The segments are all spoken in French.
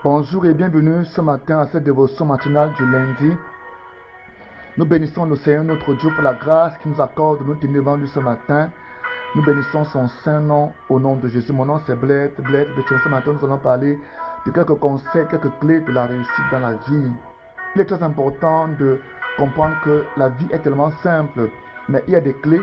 Bonjour et bienvenue ce matin à cette dévotion matinale du lundi. Nous bénissons le Seigneur notre Dieu pour la grâce qu'il nous accorde de nous tenir devant lui ce matin. Nous bénissons son saint nom au nom de Jésus. Mon nom c'est Blaise. Ce matin nous allons parler de quelques conseils, quelques clés de la réussite dans la vie. Il est très important de comprendre que la vie est tellement simple, mais il y a des clés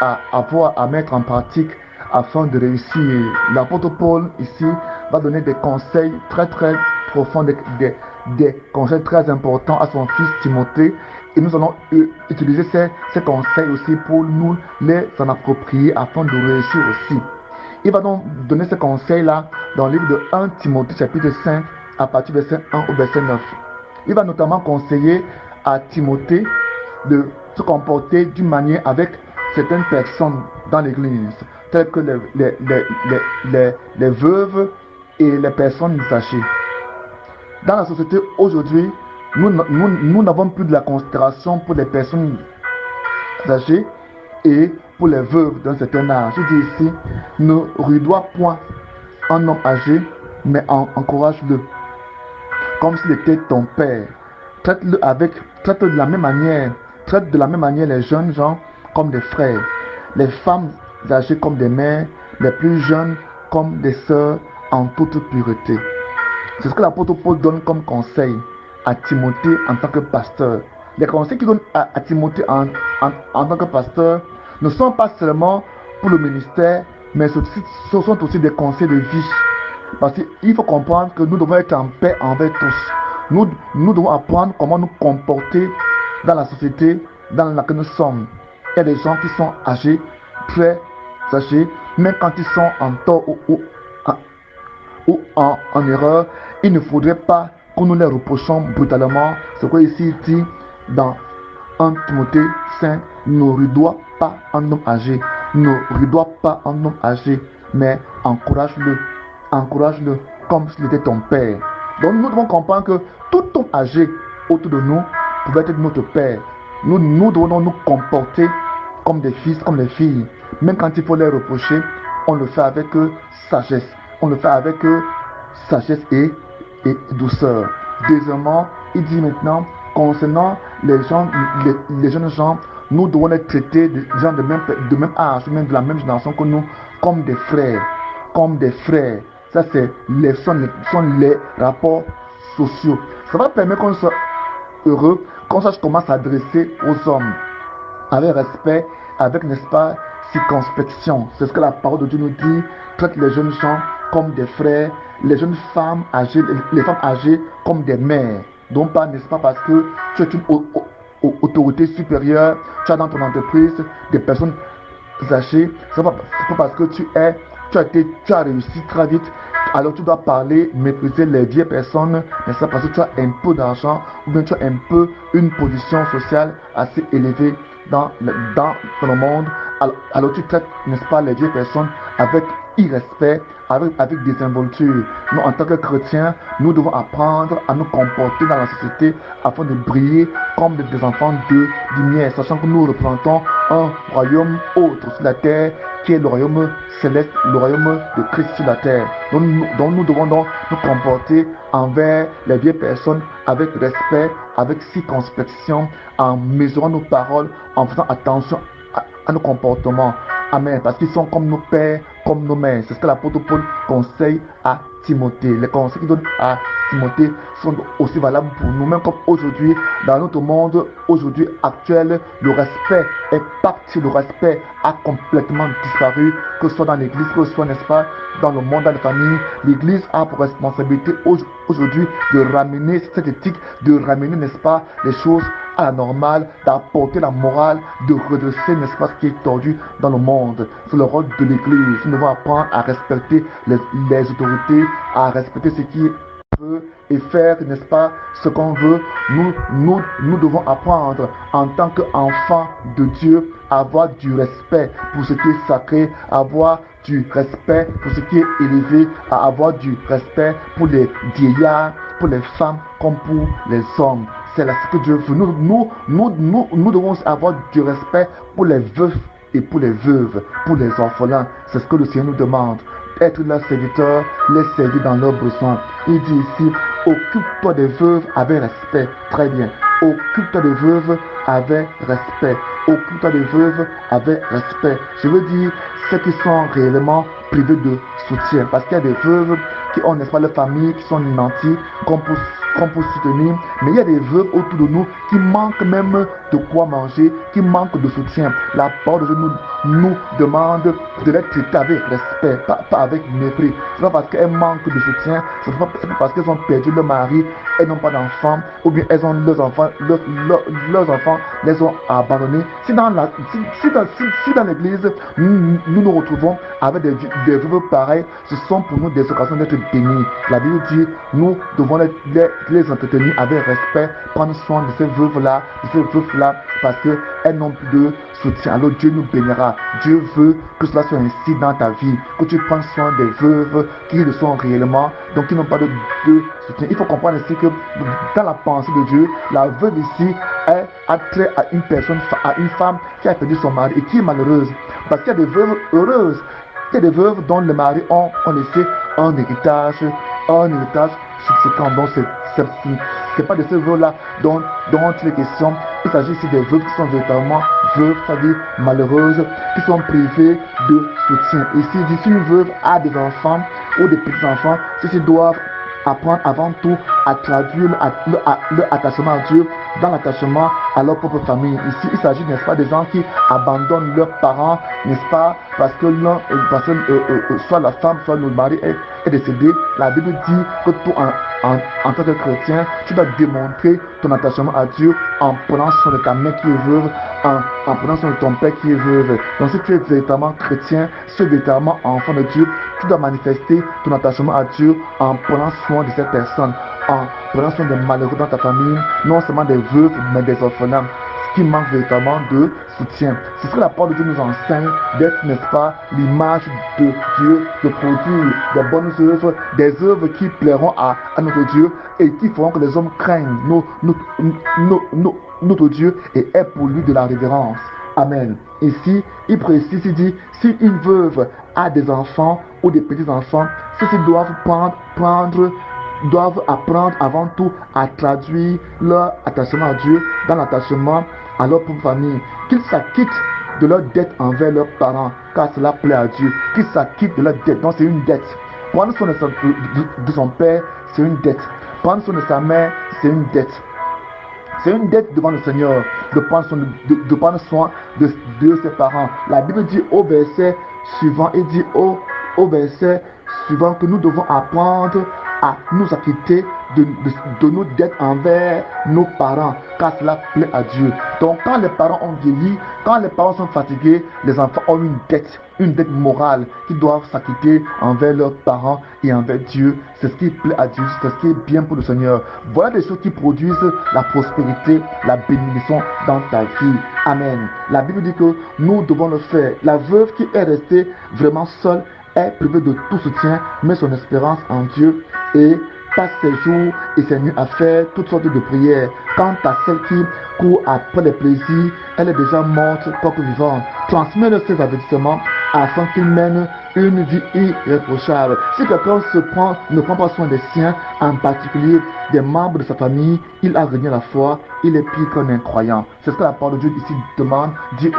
à avoir, à mettre en pratique afin de réussir. L'apôtre Paul ici va donner des conseils très profonds, des conseils très importants à son fils Timothée, et nous allons utiliser ces conseils aussi pour nous les en approprier afin de réussir aussi. Il va donc donner ces conseils-là dans le livre de 1 Timothée chapitre 5 à partir du verset 1 au verset 9. Il va notamment conseiller à Timothée de se comporter d'une manière avec certaines personnes dans l'église, telles que les veuves et les personnes âgées. Dans la société aujourd'hui, nous n'avons plus de la considération pour les personnes âgées et pour les veuves d'un certain âge. Je dis ici, ne rudoie point un homme âgé, mais encourage-le, comme s'il était ton père. Traite de la même manière les jeunes gens comme des frères, les femmes âgées comme des mères, les plus jeunes comme des sœurs en toute pureté. C'est ce que l'apôtre Paul donne comme conseil à Timothée en tant que pasteur. Les conseils qu'il donne à Timothée en tant que pasteur ne sont pas seulement pour le ministère, mais ce sont aussi des conseils de vie. Parce qu'il faut comprendre que nous devons être en paix envers tous. Nous devons apprendre comment nous comporter dans la société dans laquelle nous sommes. Il y a des gens qui sont âgés, très âgés, même quand ils sont en tort ou en erreur, il ne faudrait pas que nous les reprochons brutalement. Ce que ici dit dans 1 Timothée 5, ne rudoie pas un homme âgé, ne rudoie pas un homme âgé, mais encourage-le comme s'il était ton père. Donc nous devons comprendre que tout homme âgé autour de nous pouvait être notre père. Nous devons nous comporter comme des fils, comme des filles. Même quand il faut les reprocher, on le fait avec sagesse. On le fait avec sagesse et douceur. Deuxièmement, il dit maintenant, concernant les jeunes gens, nous devons les traiter de gens de même âge, même de la même génération que nous, comme des frères. Comme des frères. Ça, sont les rapports sociaux. Ça va permettre qu'on soit heureux, qu'on sache comment s'adresser aux hommes. Avec respect, avec, n'est-ce pas, circonspection. C'est ce que la parole de Dieu nous dit. Traite les jeunes gens comme des frères, les jeunes femmes âgées, les femmes âgées comme des mères. Donc pas, n'est-ce pas, parce que tu es une autorité supérieure, tu as dans ton entreprise des personnes âgées, c'est pas parce que tu as réussi très vite, alors tu dois parler, mépriser les vieilles personnes, n'est-ce pas, parce que tu as un peu d'argent, ou bien tu as un peu une position sociale assez élevée dans le monde, alors tu traites, n'est-ce pas, les vieilles personnes avec irrespect, avec désinvolture. Nous, en tant que chrétiens, nous devons apprendre à nous comporter dans la société afin de briller comme des enfants de lumière, sachant que nous représentons un royaume autre sur la terre, qui est le royaume céleste, le royaume de Christ sur la terre. Donc nous devons donc nous comporter envers les vieilles personnes avec respect, avec circonspection, en mesurant nos paroles, en faisant attention à nos comportements. Amen. Parce qu'ils sont comme nos pères, comme nos mères. C'est ce que l'apôtre Paul conseille à Timothée. Les conseils qu'il donne à Timothée sont aussi valables pour nous. Même comme aujourd'hui, dans notre monde, aujourd'hui actuel, le respect est parti. Le respect a complètement disparu. Que ce soit dans l'église, que ce soit, n'est-ce pas, dans le monde, dans la famille. L'église a pour responsabilité aujourd'hui de ramener cette éthique, de ramener, n'est-ce pas, les choses à la normale, d'apporter la morale, de redresser, n'est-ce pas, ce qui est tordu dans le monde. C'est le rôle de l'église. Nous devons apprendre à respecter les autorités, à respecter ce qui veut et faire, n'est-ce pas, ce qu'on veut. Nous devons apprendre en tant qu'enfants de Dieu à avoir du respect pour ce qui est sacré, à avoir du respect pour ce qui est élevé, à avoir du respect pour les vieillards, pour les femmes comme pour les hommes. C'est là ce que Dieu veut. Nous devons avoir du respect pour les veufs et pour les veuves, pour les orphelins. C'est ce que le Seigneur nous demande. être leurs serviteurs, les servir dans leurs besoins. Il dit ici, occupe-toi des veuves avec respect. Très bien. Occupe-toi des veuves avec respect. Occupe-toi des veuves avec respect. Je veux dire, ceux qui sont réellement privés de soutien. Parce qu'il y a des veuves qui ont, n'est-ce pas, leur famille, qui sont nantis, qu'on peut soutenir. Mais il y a des veuves autour de nous qui manquent même de quoi manger, qui manquent de soutien. La parole de Dieu nous demande de les traiter avec respect, pas avec mépris. Ce n'est pas parce qu'elles manquent de soutien, ce n'est pas parce qu'elles ont perdu leur mari, elles n'ont pas d'enfants, ou bien elles ont leurs enfants les ont abandonnés. Si dans l'église, nous retrouvons avec des veuves pareils, ce sont pour nous des occasions d'être bénis. La Bible dit, nous devons les entretenir avec respect, prendre soin de ces veuves-là, parce qu'elles n'ont plus de soutien. Alors Dieu nous bénira. Dieu veut que cela soit ainsi dans ta vie, que tu prennes soin des veuves qui le sont réellement, donc qui n'ont pas de soutien. Il faut comprendre ici que dans la pensée de Dieu, la veuve ici a trait à une personne, à une femme qui a perdu son mari et qui est malheureuse. Parce qu'il y a des veuves heureuses, il y a des veuves dont le mari ont laissé un héritage subséquent. Donc c'est pas de ces veuves-là dont il est question. Il s'agit ici des veuves qui sont véritablement veuves, c'est-à-dire malheureuses, qui sont privées de soutien. Ici, si une veuve a des enfants ou des petits-enfants, ceux-ci doivent apprendre avant tout à traduire leur attachement à Dieu dans l'attachement à leur propre famille. Ici, il s'agit, n'est-ce pas, des gens qui abandonnent leurs parents, n'est-ce pas, parce que soit la femme, soit le mari est décédé. La Bible dit que toi, en tant que chrétien, tu dois démontrer ton attachement à Dieu en prenant soin de ta mère qui est veuve, en prenant soin de ton père qui est veuve. Donc si tu es véritablement chrétien, si tu es véritablement enfant de Dieu, tu dois manifester ton attachement à Dieu en prenant soin de cette personne, en prenant soin des malheureux dans ta famille, non seulement des veuves, mais des orphelins, ce qui manque véritablement de soutien. C'est ce que la parole de Dieu nous enseigne, d'être, n'est-ce pas, l'image de Dieu, de produire des bonnes œuvres, des œuvres qui plairont à notre Dieu et qui feront que les hommes craignent notre Dieu et aient pour lui de la révérence. Amen. Ici, il précise, il dit, si une veuve a des enfants ou des petits-enfants, ceux-ci doivent apprendre avant tout à traduire leur attachement à Dieu dans l'attachement à leur propre famille, qu'ils s'acquittent de leur dette envers leurs parents, car cela plaît à Dieu, qu'ils s'acquittent de leur dette. Donc c'est une dette. Prendre soin de son père, c'est une dette. Prendre soin de sa mère, c'est une dette. C'est une dette devant le Seigneur de prendre soin de ses parents. La Bible dit au verset suivant, il dit au verset suivant que nous devons apprendre à nous acquitter de nos dettes envers nos parents, car cela plaît à Dieu. Donc quand les parents ont vieilli, quand les parents sont fatigués, les enfants ont une dette morale qu'ils doivent s'acquitter envers leurs parents et envers Dieu. C'est ce qui plaît à Dieu, c'est ce qui est bien pour le Seigneur. Voilà des choses qui produisent la prospérité, la bénédiction dans ta vie. Amen. La Bible dit que nous devons le faire. La veuve qui est restée vraiment seule est privée de tout soutien, met son espérance en Dieu et passe ses jours et ses nuits à faire toutes sortes de prières. Quant à celle qui court après les plaisirs, elle est déjà morte quoique vivante. Transmets-le ces avertissements afin qu'il mène une vie irréprochable. Si quelqu'un ne prend pas soin des siens, en particulier des membres de sa famille, il a renié la foi, il est pire qu'un incroyant. C'est ce que la parole de Dieu ici demande, dit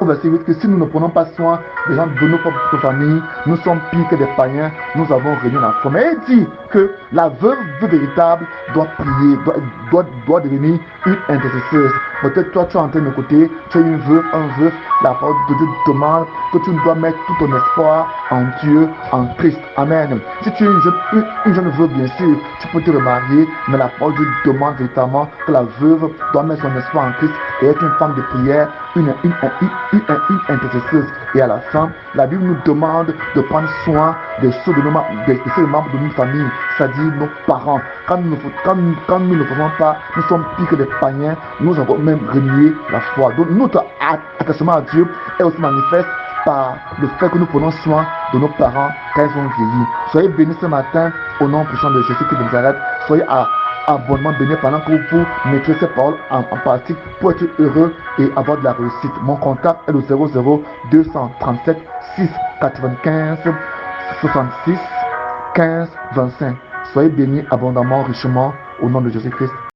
au verset 8 que si nous ne prenons pas soin des gens de nos propres familles, nous sommes pires que des païens, nous avons renié la foi. Mais il dit que la veuve véritable doit prier, doit devenir une intercesseuse. Peut-être toi tu es en train de m'écouter, tu es une veuve, un veuf, la parole de Dieu demande que tu dois mettre tout ton espoir en Dieu, en Christ. Amen. Si tu es une jeune veuve, bien sûr, tu peux te remarier, mais la parole de Dieu demande véritablement que la veuve doit mettre son espoir en Christ et être une femme de prière, une intercesseuse. Et à la fin, la Bible nous demande de prendre soin des membres de notre famille, c'est-à-dire nos parents. Quand nous ne le faisons pas, nous sommes pires que des païens, nous avons même renié la foi. Donc notre attachement à Dieu est aussi manifeste par le fait que nous prenons soin de nos parents quand ils ont vieilli. Soyez bénis ce matin au nom puissant de Jésus-Christ de Nazareth. Soyez abondamment bénis pendant que vous mettez ces paroles en pratique pour être heureux et avoir de la réussite. Mon contact est le 00 237 6 95 66 15 25. Soyez bénis abondamment, richement, au nom de Jésus-Christ.